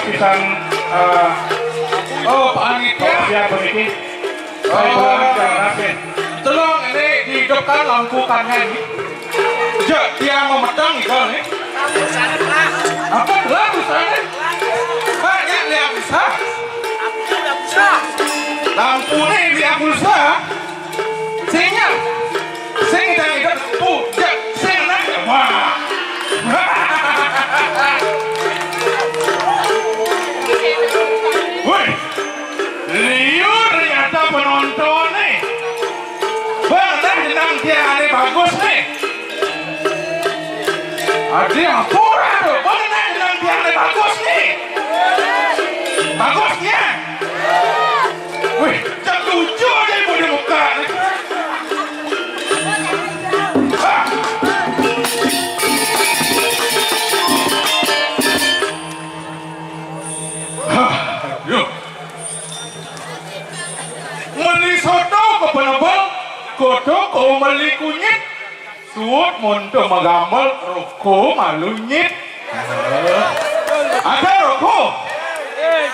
Kisah oh Pak Anggit ya begini tolong ini dihidupkan lampu kangen dia mau medang gitu nih apa belah usahanya banyak lihat bisa lampu ini dia pulsa sehingga dan hidup tuh sehingga wah woi, liur ternyata penonton nih. Benar jenang dia ini bagus nih. Ada yang kurang tuh. Benar jenang dia ini bagus nih. Bagusnya. Wih, jam 7 aja ibu di muka nih. Meli soto ke penebal, kodo kau meli kunyit, suut monto magamal, roko malu nyit. Ada roko,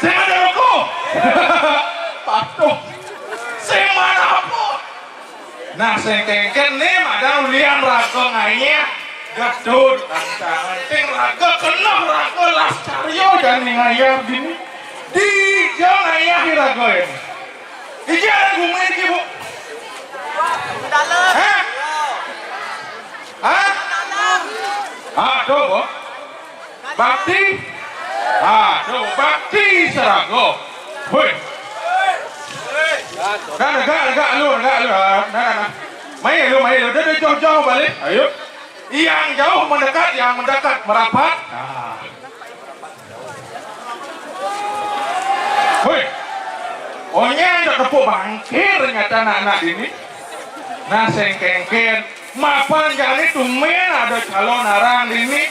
saya ada roko. Patuh, saya mana apa? Nah, saya kengken nih, ada ulian raga ngaya, gadut, tangan ting raga kena raga las karyo dan ngaya gini. Di jauh ngaya raga ini. Iki ada gunung ini bu. Hah? Hah? Aduh bu. Bakti. Aduh bakti serago. Woi. Enggak lu. Nah. Main lu. Udah jauh balik. Ayo. Yang jauh mendekat, merapat. Woi. Ohnya ada tepuk bangkir ternyata anak-anak ini. Nah sengkengken, mapan jali tumen ada calon arang ini.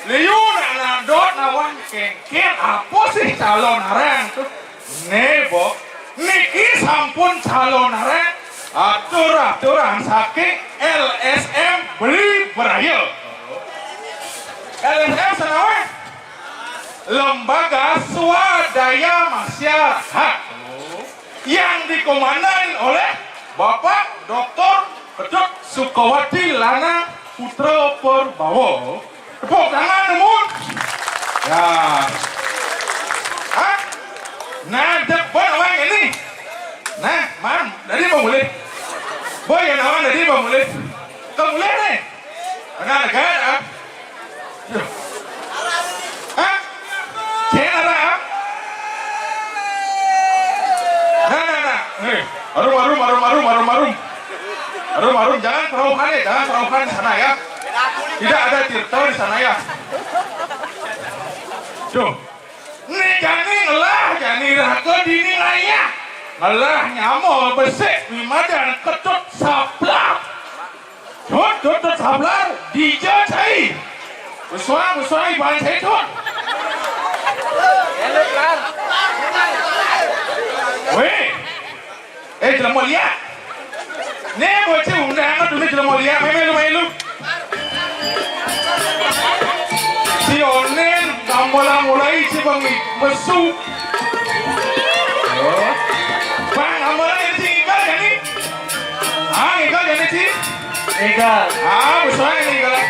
Liun anak dot nawan kengken apa sih calon arang tuh? Nebo, niki sampun calon arang. Aturan saking LSM beli berayel. LSM senawan? Lembaga Swadaya Masyarakat. Yang dikomandai oleh Bapak Dr. Pedut Sukawati Lana Putra Perbawo. Tepuk tangan namun. Ya. Hah? Nah, depan orang ini. Nah, man, dari bang boleh. Boy yang awak dari bang boleh. Kau boleh nih. Mana negara? Hah? Cina apa? Nah. Arum. Jangan teraukan di sana ya. Tidak ada tirta di sana ya. Tuh. Nih jani raga dini laya. Ngelah nyamol besek wimadan ketut sablar. Ketut sablar dijajai. Bersuai bahan saya tuh. Weh. Jelang mulia. Nih bocah undangan tuh jelang mulia. Main lu. Si onen mulai si bang mesu. Bang mulai tinggal ya nih. sih? Egal. Ah, besar ini kalau.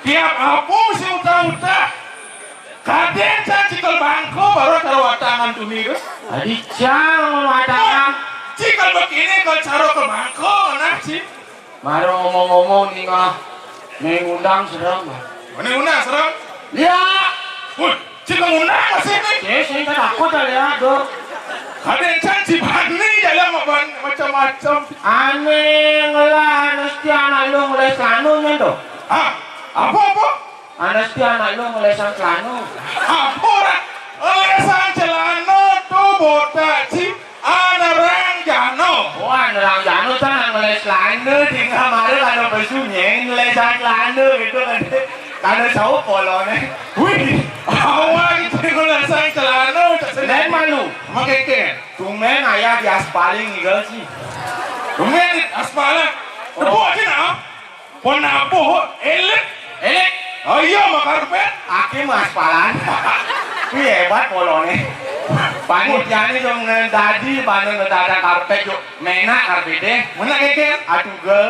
Tiap apa si uta-uta kaden cikal bangko baru taruh tangan tuh nih guys. Adi cang watangan. Cikal begini kalau taruh ke bangko nah sih. Baru ngomong-ngomong nih ngah mengundang serem. Mana undang serem? Ya. Woi, cikal undang masih nih. Saya kan takut ya dor. Kaden si bani jalan macam-macam. Aneh ngelah mesti anak lu mulai kanunya tuh. Ah, apa? Anak si anak lu ngelesan celana. Apa orang? Ngelesan celana tuh botak sih. Anak Rangjano. Wah, anak Rangjano kan ngeles celana. Tinggal kemarin ada bersunyi ngelesan celana gitu kan. Karena jauh polonnya. Wih, awal itu ngelesan celana. Lain malu. Makanya Tumben ayah di aspaling nih sih. Tumben di aspaling. Tepu aja nak. Ponapo elek. Oh iya mak karpet. Aki mah aspalan. Wih hebat polonnya. Panitianya dong tadi bandeng ada karpet yuk. Menak karpetnya. Mana ngeken? Aduh gel.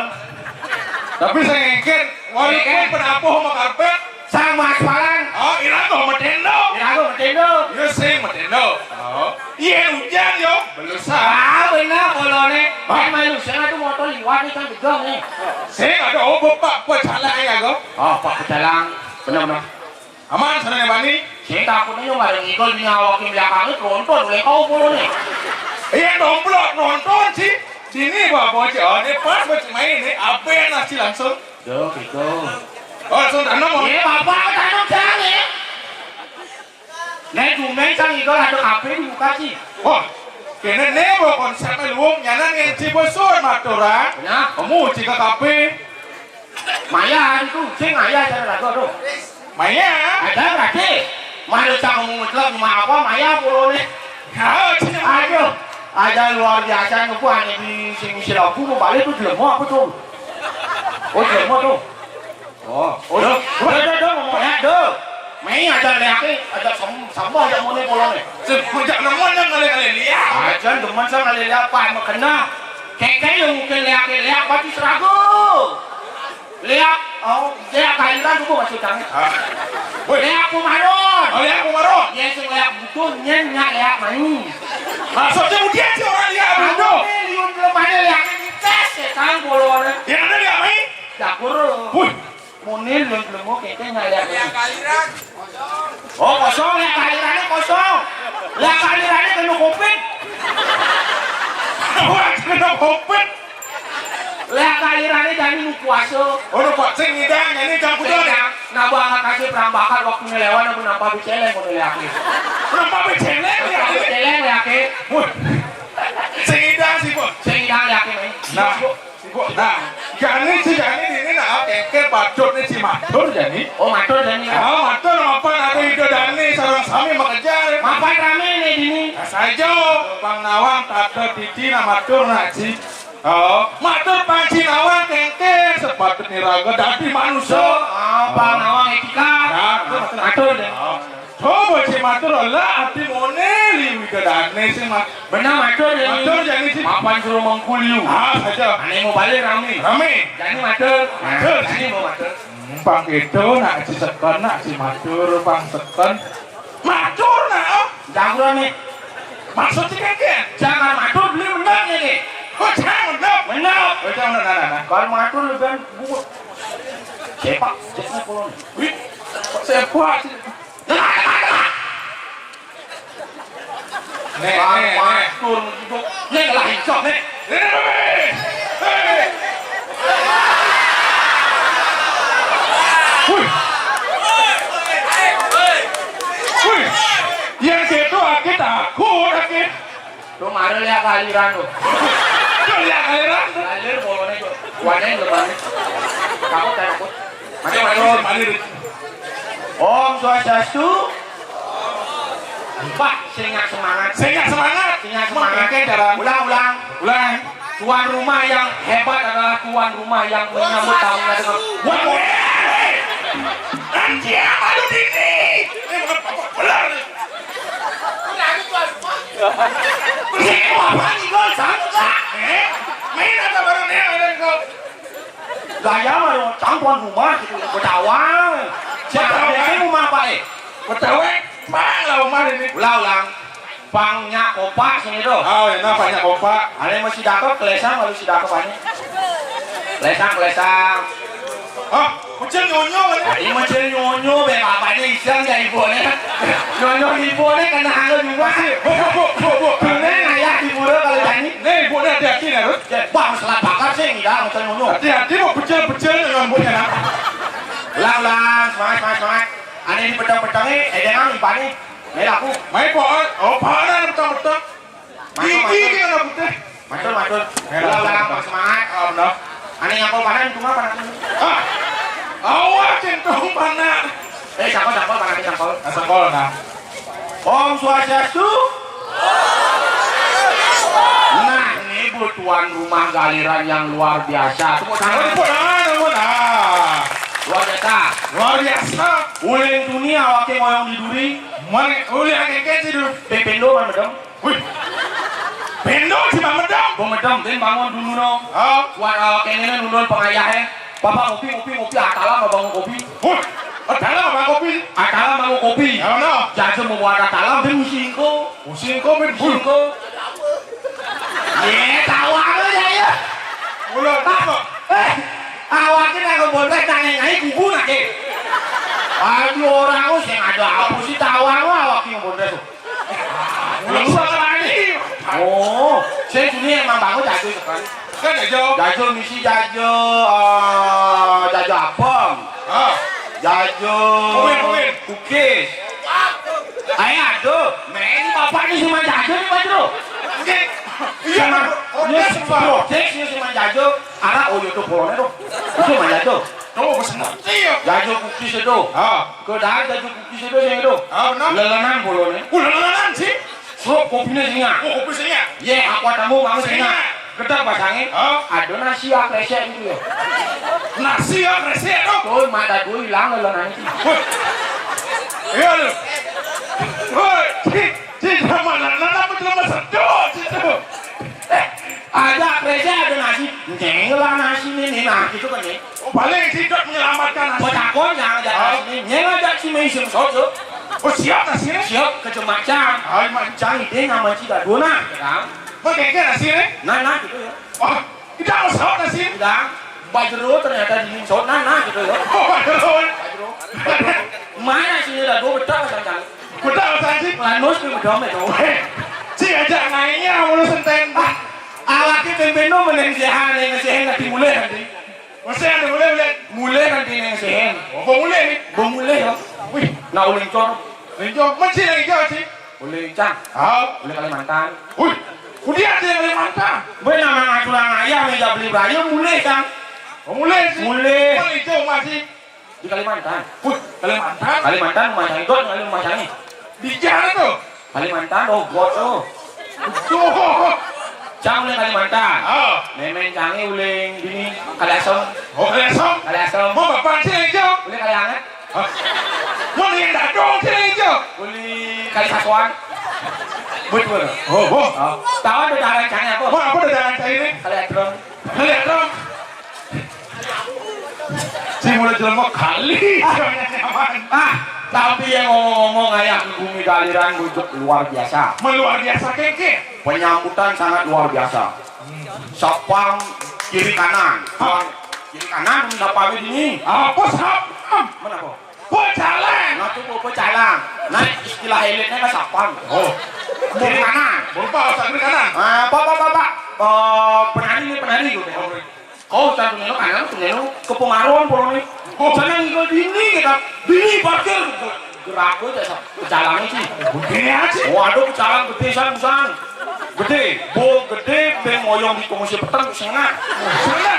Tapi saya ngeken. Walaupun penapo mak karpet. Sama aspalan. Oh irago metendo. Iya sih metendo. Oh. Iya hujan yo. Belusa. Benar polonnya. Malu saya tuh motor liwat nih kan begang nih. Saya ada obat pak. Buat salah ya kau. Oh pak pedalang. Benar. Aman sana mani. Saya takutnya yung ada ngikol di ngawakin belakangnya tronton oleh kau polonnya. Iya domplok nonton sih. Sini pak bocah. Ini pas bocah main ini. Apa yang nasi langsung? Duh gitu. Oh langsung tanam mau. Iya bapak tanam jangan ya. Nek dumen sang ngikol ada kafe dibuka sih. Wah. Kena nebo konsepnya luang. Nyanan ngeci bosor matura. Benar. Kamu jika kafe. Maya itu, sing ayah saya lagu tuh. Maya. Ada berarti. Malu cang mutlak cuma apa Maya polonnya. Ayo. Ada luar biasa ngebuan di sini silaku mau balik tuh jelemo apa tuh? Oh jelemo tuh. Oh, udah ngomong ya, tuh. Mei ada leake, ada sambal ada mone polonnya. Sejak nemuan yang kali-kali lihat. Aja demen sama kali lihat apa mau kena. Keke yang mungkin leak pasti seragu. Leak, oh, leak kairan tuh masih tangan. Leak kumaron. Oh leak kumaron. Yes, leak butuh nyenyak leak manis. Maksudnya udah sih orang lihat butuh. Liun lemahnya leaknya dites, setan polonnya. Yang ada lihat mai? Dapur. Wih. Munir lemu keke nggak lihat. Oh kosong, leak kairannya kosong. Leak kairannya kena kopit. Wah kena kopit. Lihat alirannya jadi lu puasa. Oh, Pak, sing ngidang ini campur Sedang, nabu anak kasih perambakan waktu ngelewan aku nampak biceleng aku laki. Nampak beceleng ya. Biceleng laki. Sing ngidang sih, Bu. Sedang laki nih. Nah, nah, jani ini nah kengker bacot nih si matur jani. Oh matur dan ini. Oh, matur mapan ada ide dani sarang sami mengejar. Mapan rame nih dini. Saja Bang Nawang tata titi na matur nak si. Oh, matur panci nawang kengker sepatutnya raga dadi manusia. Bang Nawang etika. Matur dan. Coba si matur lah hati moneli wika dani si mat. Benar matur dan. Matur jani si. Mapan suruh mengkuliu. Saja. Ane mau balik rame. Rame. Jadi matur. Matur. Jadi mau matur. Pang itu nak si sekon nak si matur pang sekon. Matur nak. Jangan rame. Maksudnya kengker. Jangan matur beli menang ini. Oh, jangan menang. Menang. Oh, jangan menang. Kalau matur lebih buku. Sepak. Ceknya kolon. Wih, kok saya puas sih. Nek. Matur untuk. Nek lah hijau nek. Wih, yang itu aku takut aku. Lu mana lihat aliran lu? Kau lihat aliran? Alir bolonnya tuh. Warnanya lebar. Takut takut. Mari. Om Swastiastu. Pak, seringat semangat. Seringat semangat. Seringat semangat. Cara. Ulang. Tuan rumah yang hebat adalah tuan rumah yang menyambut tamunya dengan Wah, anjir, aduh ini. Benar. Apa nih kau sangka? Main apa barangnya ada kau? Gaya mah tuan rumah gitu, Betawa. Siapa rumah apa Betawa, bang lah rumah ini. Ulang. Pangnya kompak sini tuh. Oh, enak banyak kompak. Ada masih dakok kelesang, kalau si dakok banyak. Kelesang. Oh, kucing nyonyo kan? Ini macam nyonyo, bapaknya iseng ya ibunya. Nyonyo ibunya kena halo juga sih. Bu. Ini ayah ibu dia kalau jadi. Nih, ibunya hati-hati nih, Rut. Bang, setelah bakar sih nggak macam nyonyo. Hati-hati mau pecel dengan ibunya nak. Ulang, semangat. Ani di pedang-pedangnya, dengan ibani. Ini aku. Main pohon. Oh, pohon betul. Gigi kan putih. Matur. Ulang, semangat. Oh, no. Ani ngapal panen cuma panen. Awas centong panas. Cangkol panen cangkol. Cangkol nah. Om Swastiastu. Nah, ini bu tuan rumah galiran yang luar biasa. Tepuk tangan. Luar biasa. Uling dunia wakil ngoyong di duri. Mana uling keke sih dulu. Pendo kan medem. Wih. Pendo sih bang medem. Bang medem, dan bangun dulu no. Oh. Buat kengene nunul pengayahnya. Bapak ngopi. Atala mau bangun kopi. Wih. Atala mau bangun kopi. Atala bangun kopi. Oh no. Jadi mau buat atala, dan musingko. Musingko. Ye, tahu aja ya. Ulang apa? Awaknya nggak boleh nanya kubu nanti. Aduh orang us yang ada apa sih tawang awaknya yang boleh tuh. Ulang lagi. Oh, saya sini emang bangun jago sekali. Kan jago misi jago apem. Jago cookies. Ayo aduh, main bapak ini cuma jago nih Pak Bro. Iya, ini cuma jago. Anak itu polonnya tuh. Itu mah jago. Kamu pesen ngerti ya? Jago cookies itu. Kedai jago cookies itu yang itu. Benar. Lelenan polonnya. Lelenan sih. Suruh kopinya singa. Kopi singa. Ye, aku tamu bangun singa. Kedak pasangnya. Ada nasi yang resek itu ya. Nasi yang resek tuh. Tuh, mata gue hilang lelenan itu. Iya lu. Woi, sama nana apa cuma sedot itu. Ada resek ada nasi. Nyengelah nasi ini nah gitu kan nih. Paling sidot menyelamatkan nasi. Potakon yang ada nasi ini. Nyengajak si mesin soto. Oh siap nasinya? Siap kecemacang. Macang ide nama cida dona. Bagaimana nasinya? Nah gitu ya. Wah, tidak harus sahut nasi. Tidak. Bajero ternyata di sahut nah gitu ya. Oh bajero. Mana sini dah dua betul macam. Betul sih. Lanus ni betul betul. Si aja naiknya mulai senten. Awak ki pempeno meneng sehan nanti mulai nanti. Masih ada mulai. Mulai nanti neng sehan. Oh, mulai ni. Mulai ya. Wih, nak uling cor. Linjau, masih lagi jauh sih. Uling cang. Ah, Uling Kalimantan. wih, kuliah sih Kalimantan. Benar nama tulang ayam yang beli berayam mulai kan. Oh, mulai sih. Mulai. Linjau masih. Di Kalimantan. Wih, Kalimantan. Kalimantan rumah saya itu rumah saya. Di mana tuh? Kalimantan oh god oh. Tuh. Cang uling Kalimantan. Ah, Nemen cangi uling gini Kaliasem. oh Kaliasem. Kaliasem. Mau bapak sih Linjau. Uling Kalianget. Mau yang dadong sih Linjau. Uling Kalisatuan. Betul. Oh. Tahu ada jalan cangi apa? Mau apa udah jalan saya ini? Kaliadron. Lihat dong. Si mulai jelma kali. Tapi yang ngomong-ngomong ayam bumi galiran bujuk luar biasa. Meluar biasa keke. Penyambutan sangat luar biasa. Sapang kiri kanan. Kiri kanan dapat ini. Apa sap? Mana kok? Pecalang. Nah tu pecalang. Nah istilah elitnya kan sapang. Oh. Kiri kanan. Berapa usah kiri kanan? Pak. Penari gitu. Kau cari neno kanan, neno kepengaruhan pulau ini. Jangan ikut ini kita. Bini parkir. Gerak gue pecalang sih. Begini aja. Waduh pecalang gede san. Gede. Bol gede. Beng moyong di komisi petang sana. Sana.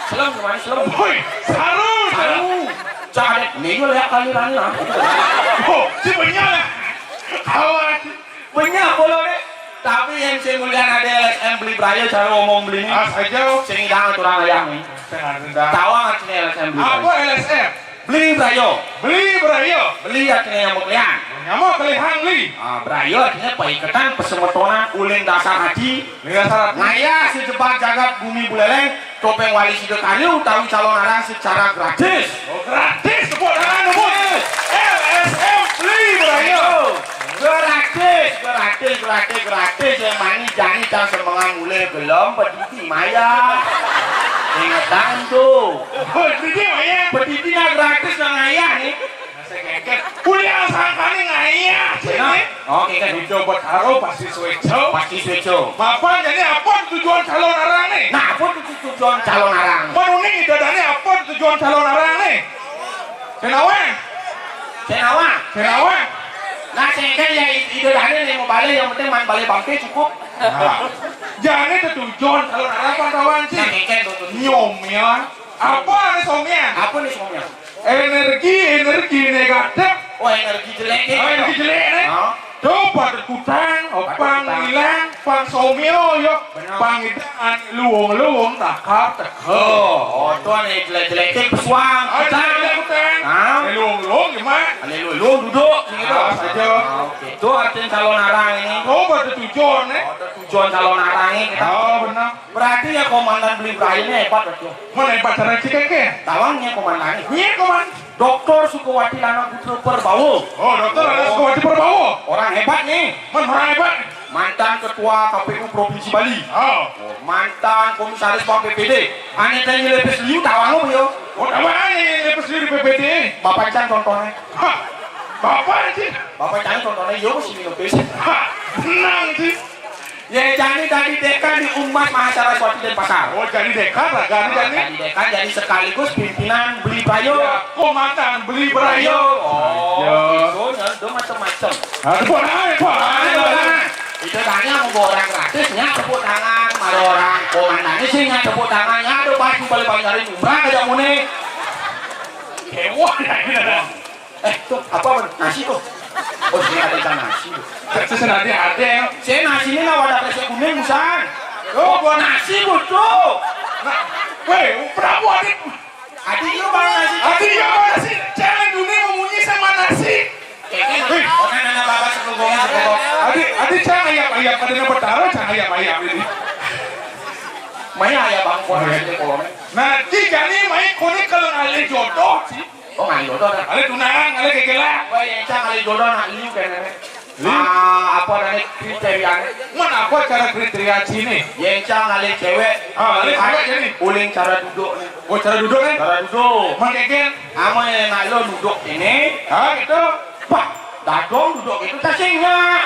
Selam gimana selam? Woi, sarung. Cari nih gue lihat kaliran lah. Oh, si banyak. Awas. Banyak boleh deh. Tapi yang saya mulian ada LSM beli beraya cara ngomong beli ini. Saja. Saya ngidang turang ayam nih. Tahu nggak sini LSM beli? Apa LSM? Beli berayo. Beli berayo. Beli artinya yang muklian. Nyamuk kelihang li. Berayo artinya paiketan pesemetonan uling dasar haji. Lihat syarat. Ngaya sejebat jagat bumi buleleng. Topeng wali sidekayu tahu calon arang secara gratis. Oh, gratis. Tepuk tangan tepuk. LSM beli berayo. Gratis yang manis jangan cang semangat mulai belum pediti maya ingatan tuh pediti maya peditinya gratis yang ayah nih kuliah sangkani ngaya sini oke kan dicoba taruh pasti switcho apa jadi apa tujuan calon arang nih nah apa tujuan calon arang menuni dadanya apa tujuan calon arang nih Senawa nah saya kan ya ide dahnya yang mau balik yang penting main balik bangke cukup jangan itu tujuan calon arang kawan sih nyomnya apa nih somnya energi negatif energi jelek nih coba kutang pang hilang pang somyo yuk pang idaan luung takap tuan ini jelek pesuang kutang luung gimana luung duduk saja itu artinya calon arang ini coba tujuan nih tujuan calon arang ini benar berarti ya komandan beli berayanya hebat betul mana hebat cara cikeke tawangnya komandan komandan Dokter Sukawati Lana Putra Perbawo. Oh, Dokter Lana Sukawati Perbawo. Orang hebat nih. Orang hebat. Mantan Ketua KPU Provinsi Bali. Mantan Komisaris Bank PPD. Ane tanya lepes liu tawang lo yo. Oh, tawang lepes liu di PPD. Bapak Chan contohnya. Bapak sih. Bapak Chan contohnya yo sih minum pes. Tenang sih. Ya jadi tadi dekan di Umat Mahasiswa Denpasar. Oh jadi dekan lah, jadi dekan jadi sekaligus pimpinan beli berayo. Ya, komandan beli berayo. Oh, itu macam-macam. Tepuk tangan. Itu tanya mau orang gratisnya tepuk tangan, ada orang komandannya sih nya tepuk tangannya ada baju balik nyari umrah aja mune. Kewan ya. Tuh apa nasi tuh? Oh sini ada ikan nasi tuh. Sesenadi ada. Saya nasi ini wadah nasi kuning musan. Oh buat nasi butuh. Weh, berapa adik? Adik itu baru nasi. Adik ya nasi. Jangan dunia memunyi sama nasi. Nana bapak sekelubongnya Adik jangan ayam kadang bertaruh jangan ayam ini. Maya ayam bangkon aja kolom. Nah, jika nih main kuning kalau ngalih jodoh sih. Oh ngalih jodoh kan? Ngalih tunangan, ngalih kegelak. Wah yang cang ngalih jodoh nak liu kan nenek. Apa namanya kriterianya? Mana apa cara kriteria sini? Yang cang ngalih cewek. Ngalih cewek jadi. Uling cara duduk nih. Oh cara duduk nih? Cara duduk. Mangkeken. Ama yang nak lo duduk ini. Gitu. Pak, dadong duduk itu tasingnya.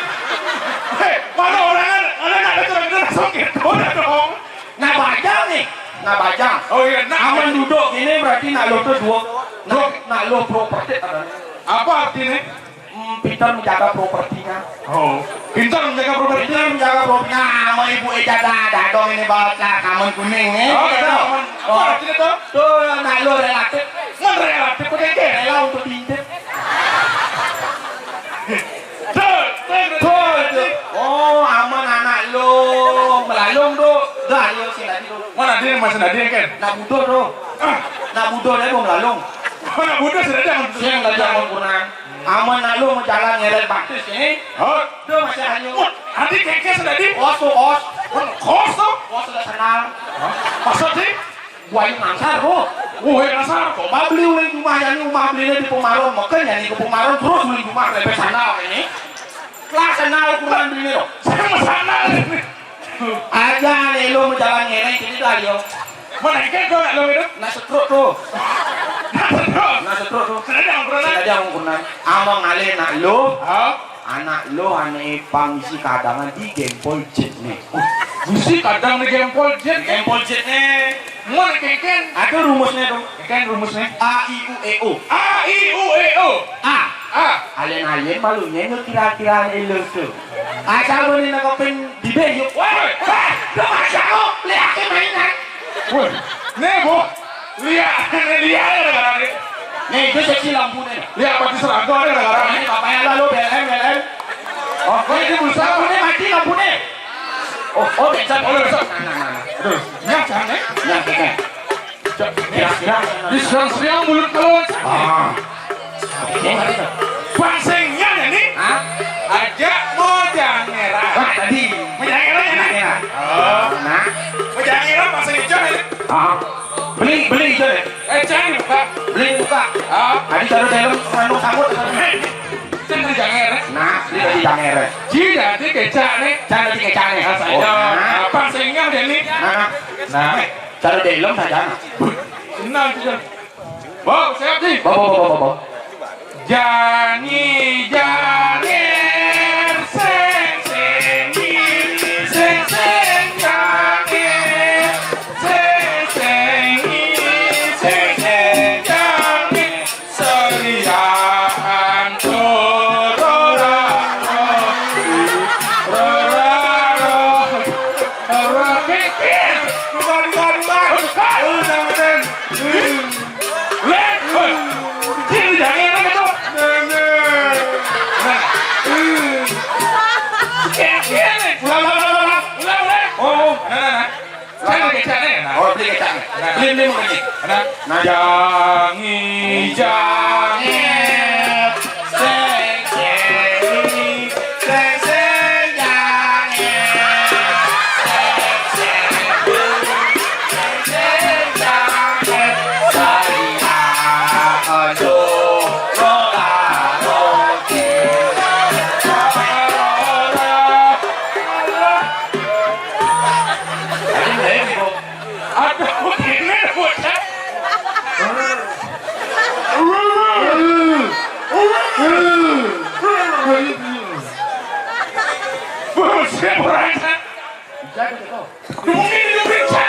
Hei, mana orang nak ada cara langsung gitu dong. Nak bajang nih. Nak bajang. Oh iya, nak. Aman duduk ini berarti nak lo tuh dua. Nak lo properti ada. Apa artinya? Pintar menjaga propertinya. Oh, pintar menjaga properti. Pintar menjaga propertinya. Sama ibu Eja dong ini bawa kamen kuning nih. Oh, kamen. Apa artinya tuh? Tuh nak lo relatif. Man relatif kok kayak Rela untuk diintip. Tuh. Oh, aman anak lo melalung tuh. Dah lo sih tadi tuh. Mana dia masih ada dia kan? Nak budo tuh. Nak budo dia mau melalung. Mana budak sudah ada. Siang belajar mau kurang. Aman nak lo mau jalan nyeret baktis ini. Oh, Tuh masih hanyut. nanti keke sudah di. Os tuh os. Kos tuh. Os sudah kenal. Maksudnya? Buaya nangsar tuh. Wah, kasar. Coba beli uling rumah yang ini rumah belinya di Pemaron. Makanya nih ke Pemaron terus uling rumah sampai sana ini. Kelas kenal kurang beli loh. Saya mau sana. Aja nih lo mau jalan nyeret ini lagi yo. Mana keke kau nak lo itu? Nasi truk tuh. Nah, Nasi truk tuh. sudah ada yang pernah. Ada yang kurang. Amang ale nak lo. Oh, Anak lo aneh pangisi kadangan di Gempol Jet nih. busi kadang di gempol jet. Gempol Jet nih. Mana keke? Ada rumusnya tuh. Keke rumusnya. A I U E O. A I U E O. A. Ah, Alien malunya itu kira-kira elo tuh. Asal lo nih nakapin di bejok. Wah, lo masuk lo lihat mainan. wah, nih bu, lihat ada. Nih itu seksi lampunya. Lihat mati serangga ada gara-gara. Ini bapaknya lalu BLM. Oh, kau ini pulsa. Lampunya mati lampunya. Oh, bisa. Oh, bisa. Nah. Aduh, nyacang nih. Ya, oke. Kira-kira. Di serang-serang mulut telur. Ah. Pasengnya nih. Hah? Ajak mojang merah. Wah, tadi. Mojang merah ya nih. Oh, nah. Mojang merah pasang hijau nih. Ah. Beli hijau deh. Jangan dibuka. Beli buka. Ah, Tadi taruh dalam menu sambut. ini mojang merah. Nah, beli tadi jangan. Jika di kecak nih. Jangan tadi kecang nih. Saya pasengnya udah nih. Nah. Taruh dalam saja. Senang juga. Bawa siap sih. Bawa. Jangi jangir seng sengi seng seng jangir seng sengi seng seng jangir seriaan Beli kecang. Beli mau beli. Jangi jangir seng sengi seng seng jangir seng sengi seng seng jangir seriaan Aduh, ini bocah. Buset, berasa. Mungkin itu bisa.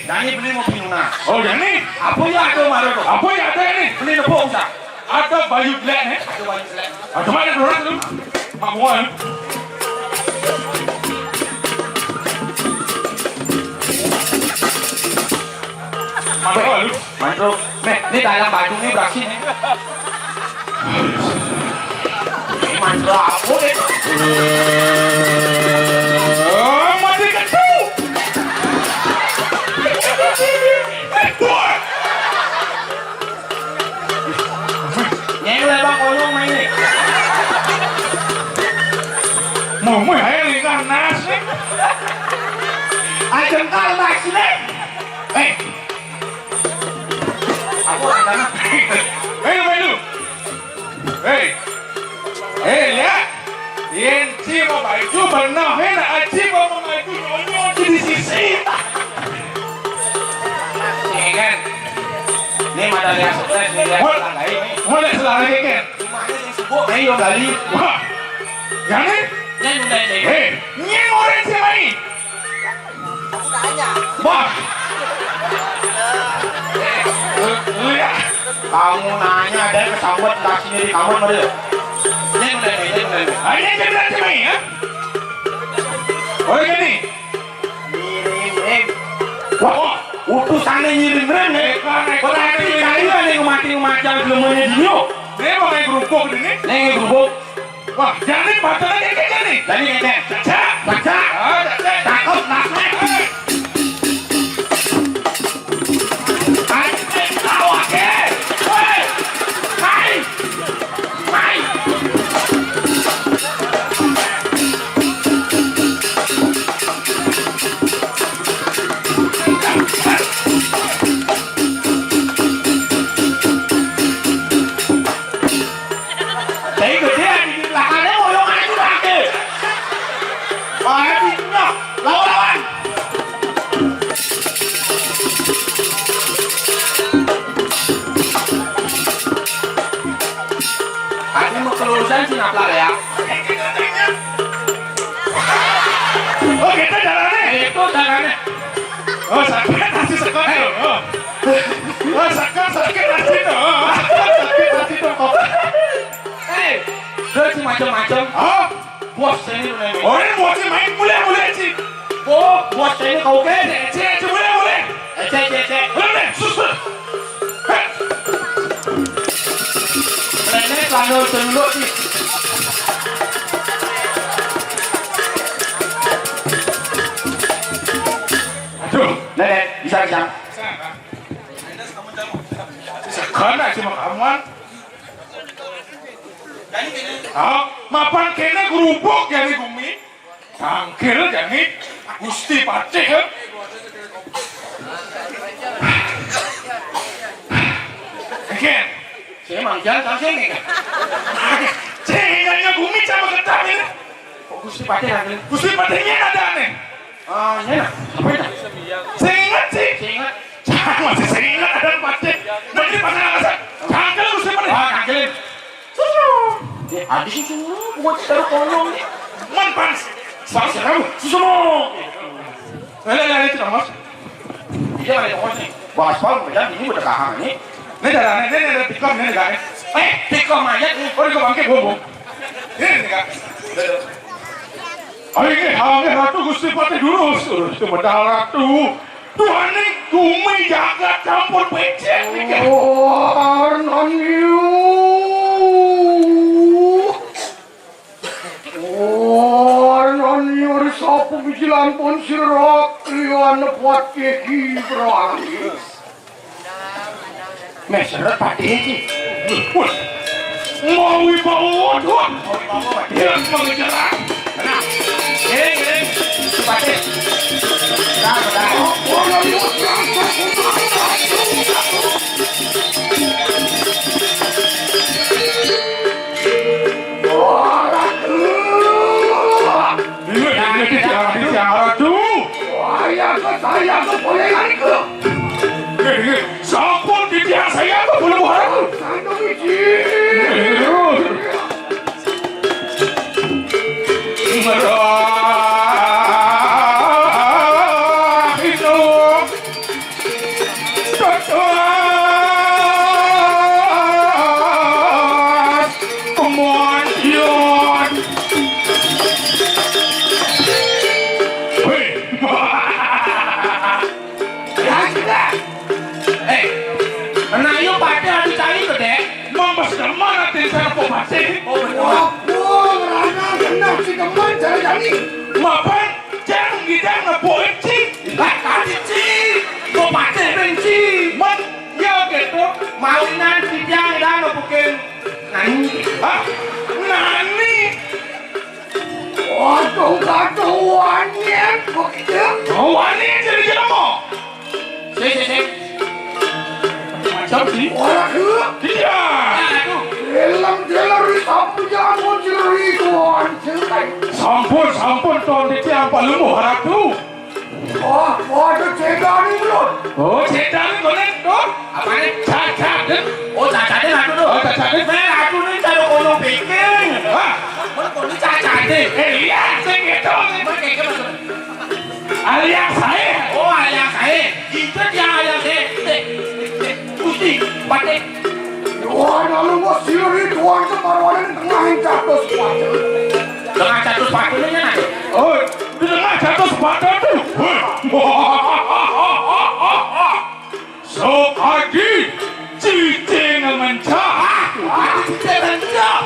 Dani beli mau pinuna. Oh, yang ini? Apa ya ada malu tu? Apa yang ada ini? Beli nepok usah. Ada bayu black nih. Ada wajib selek. Ada mana orang tu? Mak mual. Mana lu? Mantu. Ni dalam baju ni beraksi ni. Mantu apa ni? Oh, mati kan tu. Mau aja lingkar nasi. Aja kal nasi nih. Aku ada. Melu. Lihat. Yenci mau baju benar, aci mau baju nyonyot di sisi. Kan. Ini madal yang sukses nih ya. Boleh selagi kan? Mana yang sibuk nih yo kali. Wah. Yang ini? Yang udah nih. Nyeng orang sih main. Aku tanya. Wah. Lihat. Kamu nanya ada yang kesambet tak sini di kamar mana? Yang udah nih. Hanya kita sih main ya. Boleh gini. Ngirim. Wah. Utusannya ngirim nih. Berarti kalian yang mati macam belum menyedio. Dia mau main kerupuk ini. Nih kerupuk. Wah, jangan batalnya kayak gini. Tadi kayak Caca. baca. Takut nasib. Kenapa ya? Oh, kita jalannya. Itu jalannya. Oh, sakit nasi sekot tuh. Oh, sakit nasi tuh. Sakit nasi tuh kok. Dia macam-macam. Oh, Bos ini nih. oh ini bosnya main mulai sih. Bos ini kau ke? Cek mulai. Cek. Mulai, susul. Ini kalau tunduk sih. Aduh, Nenek, bisa. sekarang aja makaman. Mapan kena kerupuk jadi gumi. Tangkil jadi Gusti Paceh. Ken, Saya manggil kan sini. cengannya gumi sama ketam ini. Kok Gusti Pati lagi? Gusti Pacehnya ada aneh. Ini apa itu? Seingat sih. Ingat. Masih seingat ada Paceh. Nanti pasang alasan. Tangkil Gusti Paceh. Kangkilin. Habis itu buat taruh kolong. Manpan. Sakit kamu. Susumu. Lele itu mas. Iya ada kos nih. Bang Aspal berjalan ini udah kahang ini. Ini darahnya, ini ada tikam, ini enggak ya? Tikam mayat nih. Oh, ini bangke bobo. Ini enggak. Ayo ini, ratu Gusti Pati dulu. Cuma ratu. Tuhan ini gumi jagat campur becek nih. Non you. Non you sapu bijilan pun sirok riwan buat keki berangis. Meseret Pati sih. Mau bawa tuan. Dia mengejar. Nah, ini, Pati. Dah. Ini ratu. Saya ke boleh lari ke. Sampun di tiang saya ke belum harap. Saya biji. Mapan jangan gidang ngepoin sih. Tadi sih, mau pakai benci. Man, ya gitu. Mau nanti jangan dah ngebukin. Nani. Nani. Oh, Kacauannya begitu. Wani jadi jelema. Sik. Macam sih. Orang ke? Iya. Dalam jeleri sapu jamu jeleri tuan cerai. Sampun tuan itu yang paling harap tu. Ada cedah ni belum? Oh, cedah ni konen tu. Apa ni? Cacat ni. Cacat ni aku tu. Cacat ni. Aku ni cari orang bikin. Mana kau ni cacat ni? Iya, saya gitu. Mana ke mana? Alias saya. Ayah saya. Kita dia ayah saya. Putih, batik. Tuan, lalu gua siri tuan separuh ni tengah jatuh sepatu. Tengah jatuh sepatu ni kan? Oh, di tengah jatuh sepatu tu. So, Adi, cicing mencah. Cicing mencah.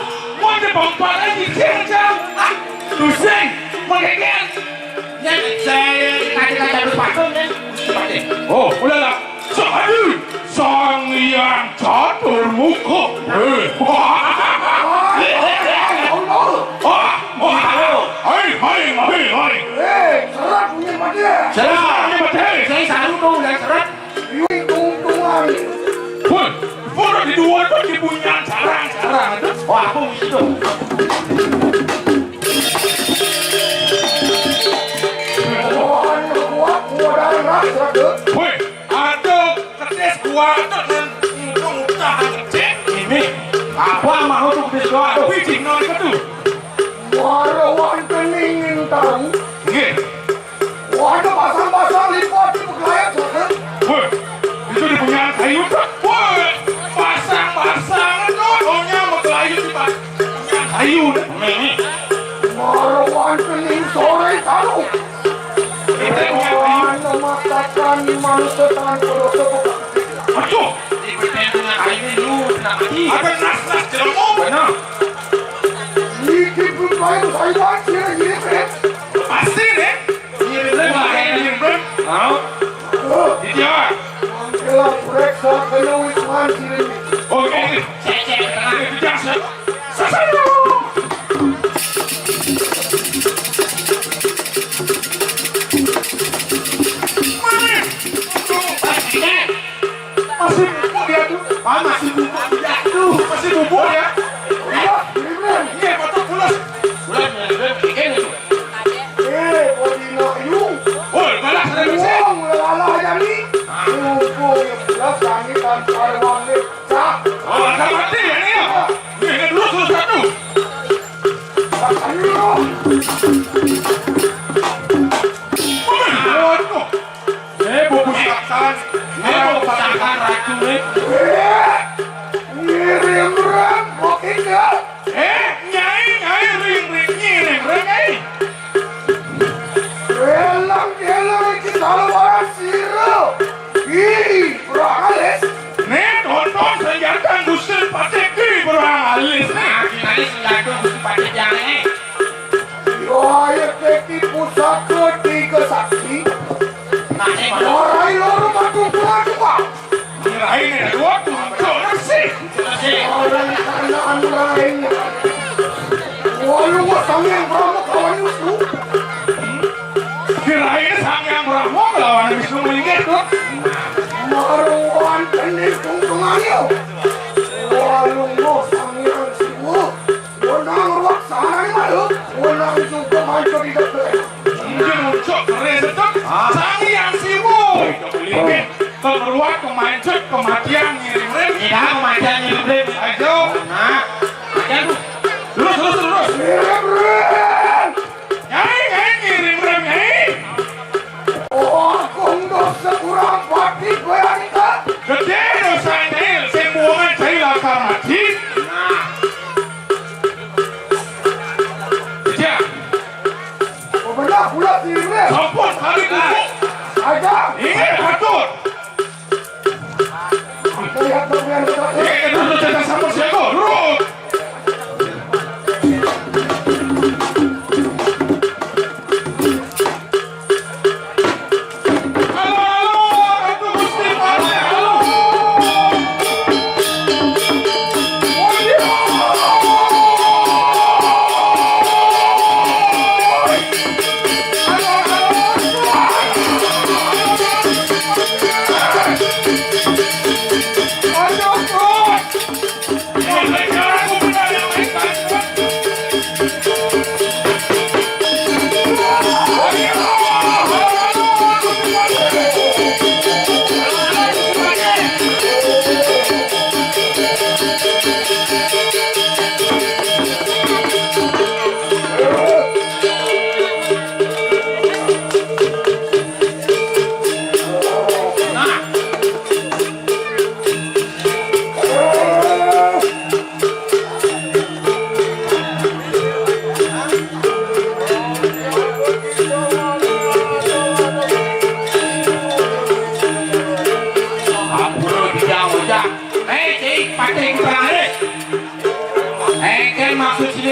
Mana bangpat lagi cicing mencah? Tusing, mengengen. Yang saya tengah jatuh sepatu ni. Oh, ulala. Saya sang yang catur muka. Hai. Serat punya mati. Saya selalu tu dan serat. Tungtungan. Pun di dua tu dipunya sarang. Wah, aku itu. Gua dah rasa tu. Woi, ada kertas gua dengan pengutah cek ini. Apa mahu tu kertas gua tu? Biji non itu. Warawan kening tahu. Nggih. Ada pasang-pasang lipat di pegawai tu. Woi, itu dipunya kayu tu. Woi, pasang tu. Ohnya mau kayu di kayu ni. Warawan kening sore tahu. Warawan matakan manusia tangan kodoso bukan. Aduh, Di pertandingan hari ini lu nak mati. ada nas jelmo. Benar. Ini pegawai saya kira-kira. Pasti deh. Ngirim. Dia. Kela periksa kena wisman sini. Oke. Cek tengah. Biasa. Sasaru. Masih bubuk dia tu. Masih bubuk dia tu. Masih bubuk ya. Iya, benar. Iya, patut pulas. Bulan ikan itu. Bodi nak yung. Oi, malah sudah bisa. Uang lala jadi. Uang yang pulas kami kan karwan ni. Sah. Oh, dah mati ya ni ya. Ni dulu suruh satu. Ayo. Waduh. Bubusakan. Bubusakan racun ni. Ngirim rem, oke ke? Nyai ring ngiring. Gelang kita lebaran siru. Ih, beralis. Nih, tonton senjata gusil pateki beralis nih. Alis senjata gusil pateki yang ni. Yohaya teki pusat ketiga saksi. Warai loro batu pula. Kirain ini dua tujuh nasi. Orang karena lain. Walau gua sangat berapa kawan itu. Kirain sang yang Brahmo melawan Wisnu Linggit tuh. Maruan tenis tungtungannya. Walau gua sangat sibu. Wenang ruak sana ni malu. Wenang juga mancur di depan. Mungkin ucap keren sedap. Sang yang sibuk. Linggit. Keluar kemancut kematian ngirim. Tidak kematian ngirim. Ayo. Nah. Ayo. Terus. Ngirim. Nyai ngirim nyai. Oh, kong dosa kurang pati gue Anita. Gede dosa nyai. Sembuhan saya lakar mati. Nah. Iya. Oh benar pula ngirim. Sampun kali buku. Aja. Ingat atur. Lihat bagian betul. Dulu jangan sama siapa. Lurus.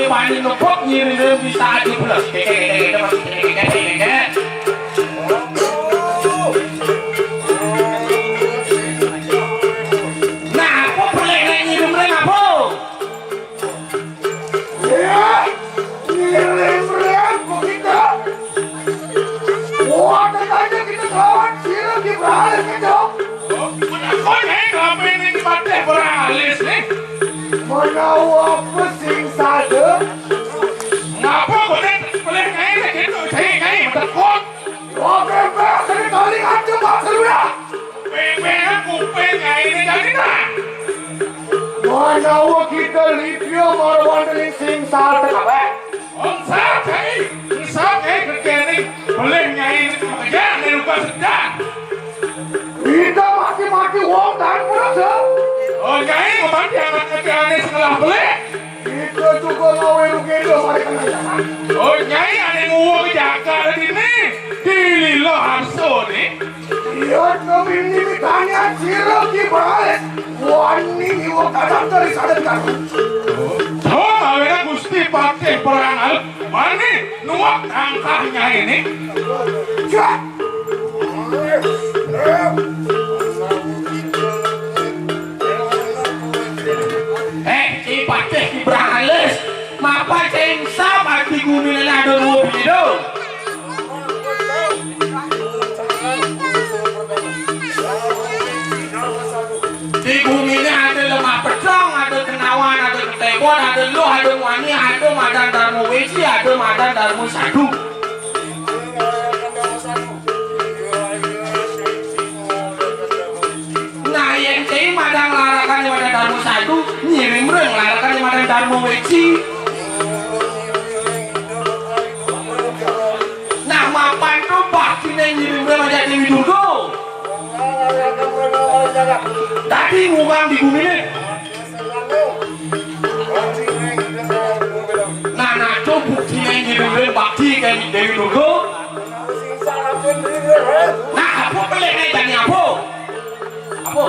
bani nepok nyirim bisa aja plus. Nah, apa boleh nyirim apa? Ya, ngirim kok kita. Wah, katanya kita kawan sila di balik itu. Kau nyai ngapain ini patah beralis nih? Menawa pesing saja. Ngapa boleh nyai gitu? Saya nyai mentekut. Wah, bebek, tadi kali aja pak seluruh. Bebek kuping nyai ini jadi nah. Menawa kita lipio marwandeling sing saja kabeh. Onsap nyai kerja nih. Boleh nyai ini kerja nih lupa sedang. Kita mati-mati wong dan merasa. Oh nyai ngebantu anak kerja nih setelah boleh. Kita juga ngawe rugido mereka nanti. Oh nyai ada nguwo kejaga di sini. Dililo harso nih. Iya, kami ini mitanya sila di balik. Wani iwo kadang dari sadar kamu. Oh, awalnya gusti pakai perangal. Mani nuak angkahnya ini. Cak. Si patih di berales. Mapa ceng sama di gumin ada mobil itu. Di guminnya ada lemah pedang, ada kenawan, ada ketebon, ada lu, ada wani, ada madan darmo wesi, ada madan darmo sadu. Nah yang ceng madang larakan di madan darmo sadu, nyirim reng larakan di madan darmo wesi. Nah mapan tuh bakti yang nyirim reng aja Dewi Durgo. Tadi ngurang di bumi ini. Nah, coba buktinya yang ngirim bakti ke Dewi Durgo. Nah, apa peleknya jadi apa? Apa?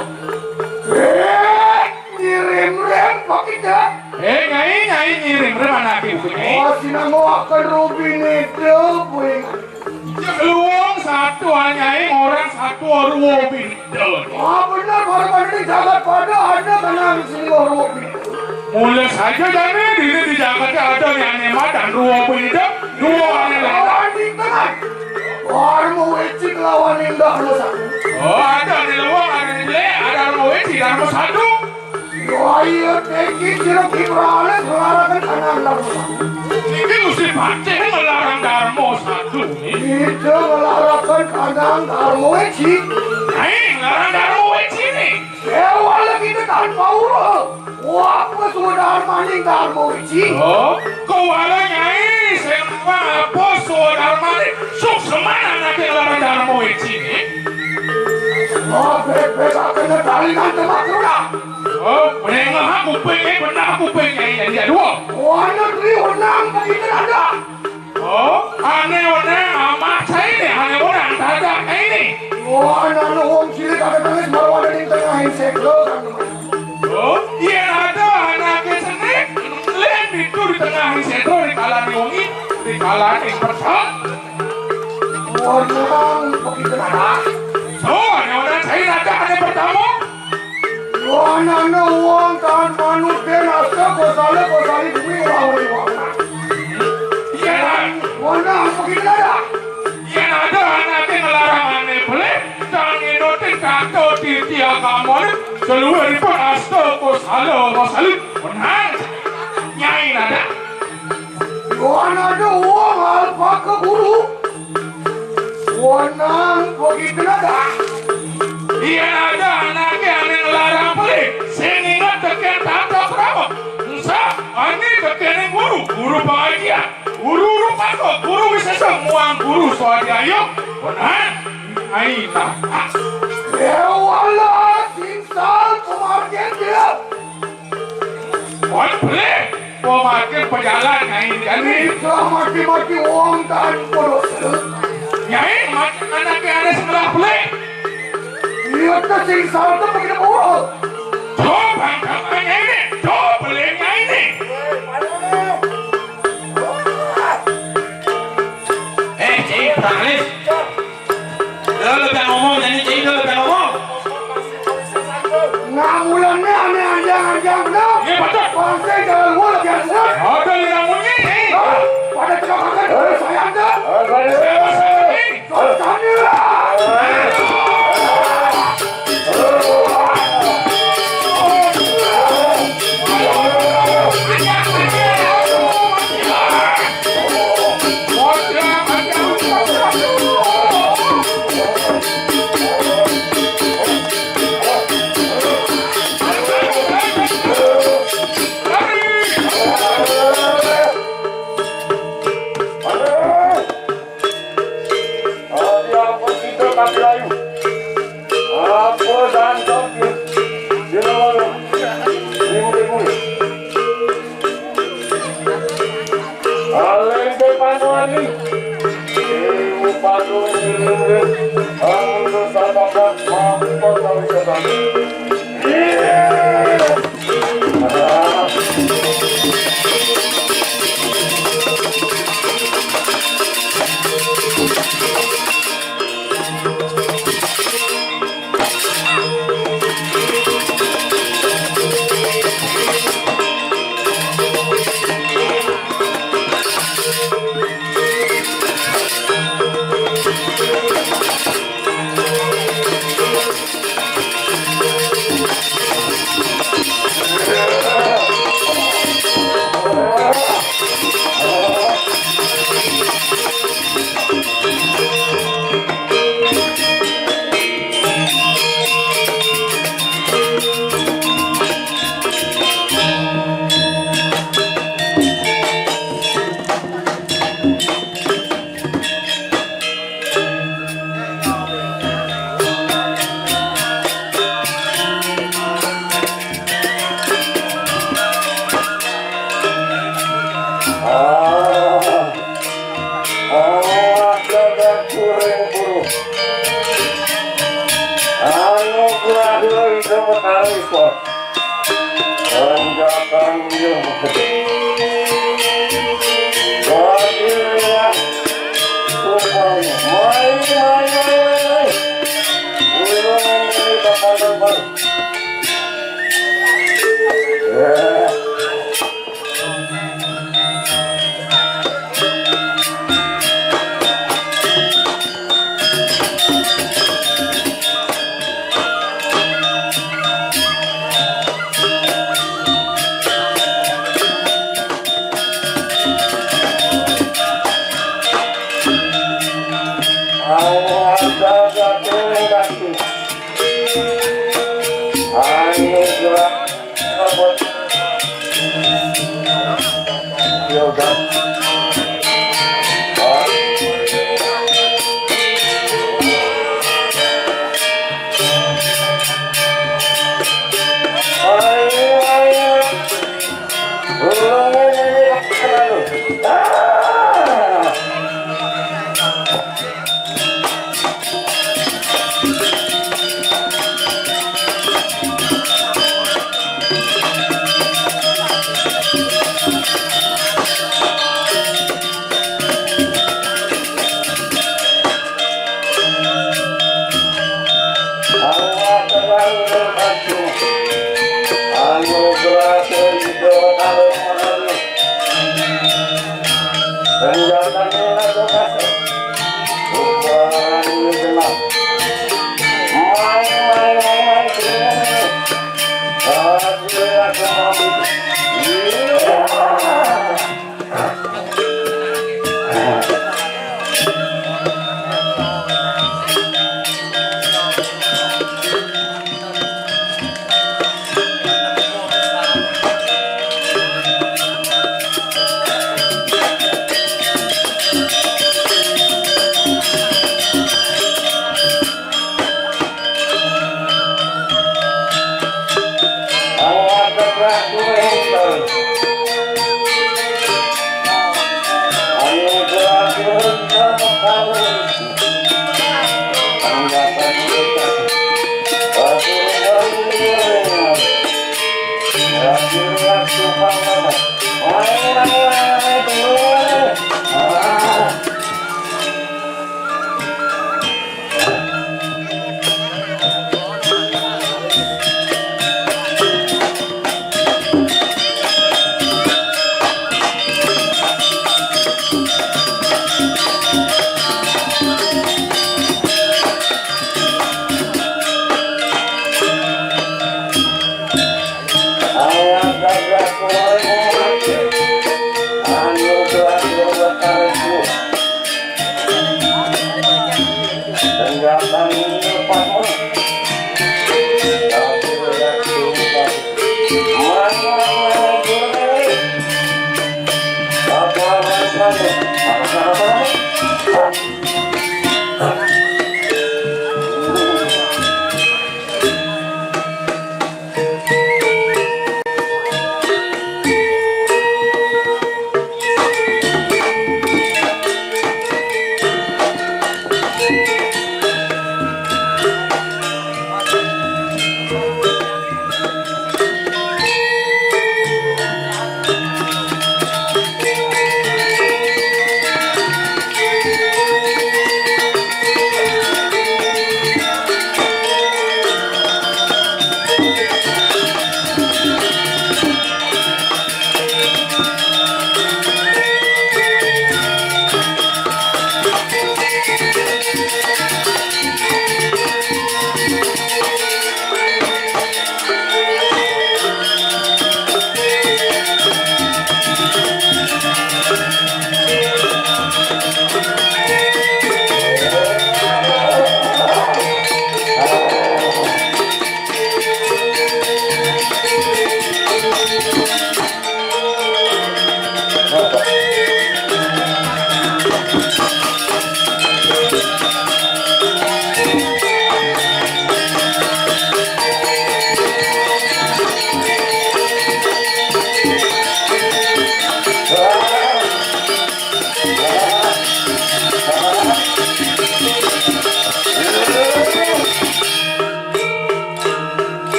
Ngirim rem kok kita. Nyai ngirim mana bukunya? Oh, sinanggo akan rubin itu, puing. Luang satu nyai orang satu orang bidol. Ah benar, korban ini jagat pada ada karena di sini rubin. Mulai saja jadi di Jakarta ada yang madan ruang bidol, dua aneh lain. Lawan di tengah. Warmu wecik lawan indah lo satu. Oh ada di luang, ada di le, ada ruang tidak ada satu. Ayo teki sirap ibrale selarakan kanan lalu satu. Ini mesti baca melarang Darmo satu nih. Itu melarakan kanan darmo wecik. Melarang Darmo weci nih. Sewa lagi tekan pauro. Wah, sudah maning darmo wecik. Oh, kau ada nyai, semua apa saudara mani, suk semana nanti larang Darmo weci nih. Oh, bebek akan ngetalikan temak sudah. Oh, benar aku pengen jadi dua. Wah, negeri wenang begitu ada. Oh, aneh amat saya ini, aneh orang ada ini. Wah, nanu wong cilik ada tangis marwah di tengah seklo kan. Oh, iya ada anaknya seni, lem itu di tengah setro di kalan wongi, di kalan yang persat. Wah, nang begitu ada. So, aneh orang saya ada aneh pertama. Wah, nanu wong kan manut den asa kosali bumi wah. Iya, Wah, nang begitu ada. iya ada anaknya ngelarang aneh boleh, jangan inotin kakak di tiap kamu nih, seluruh ribut asta kosali, menang, nyai nada. Wah, nanu wong alpa ke guru. Wah, nang begitu ada. Iya ada anaknya aneh ngelarang boleh, saya ingat tekan tata berapa, Nusa, aneh tekan guru bahagia, guru pakai, guru bisa semua guru soal dia yuk, benar, aina. Ya Allah, singsal pemargen dia. Wah boleh, pemakai pejalan nyai jadi, Bisa mati-mati wong dan bodoh. nyai anaknya aneh sebelah boleh, Iya, tuh singsal tuh begitu bodoh. coba ini, coba boleh nyai ini. Alis. Lo lebih ngomong nyanyi cing lo lebih ngomong. Ngamulannya aneh anjang-anjang benar. Iya betul. Pasti jalan gua lagi asal. Ada yang ngomongnya nih. Pada tengah-tengah dari saya anda. Tanya.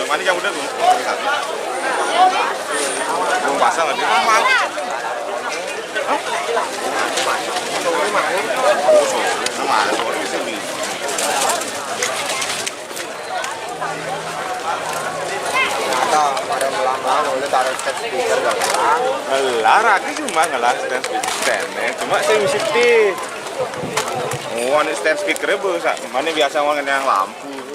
Mana yang udah tuh? Belum pasang lagi. Nama ada soal di sini. Atau pada lama udah taruh stand speaker gak kan? Ngelar aku cuma ngelar stand speaker. Cuma saya mesti Oh, ini stand speaker mana biasa orang yang lampu.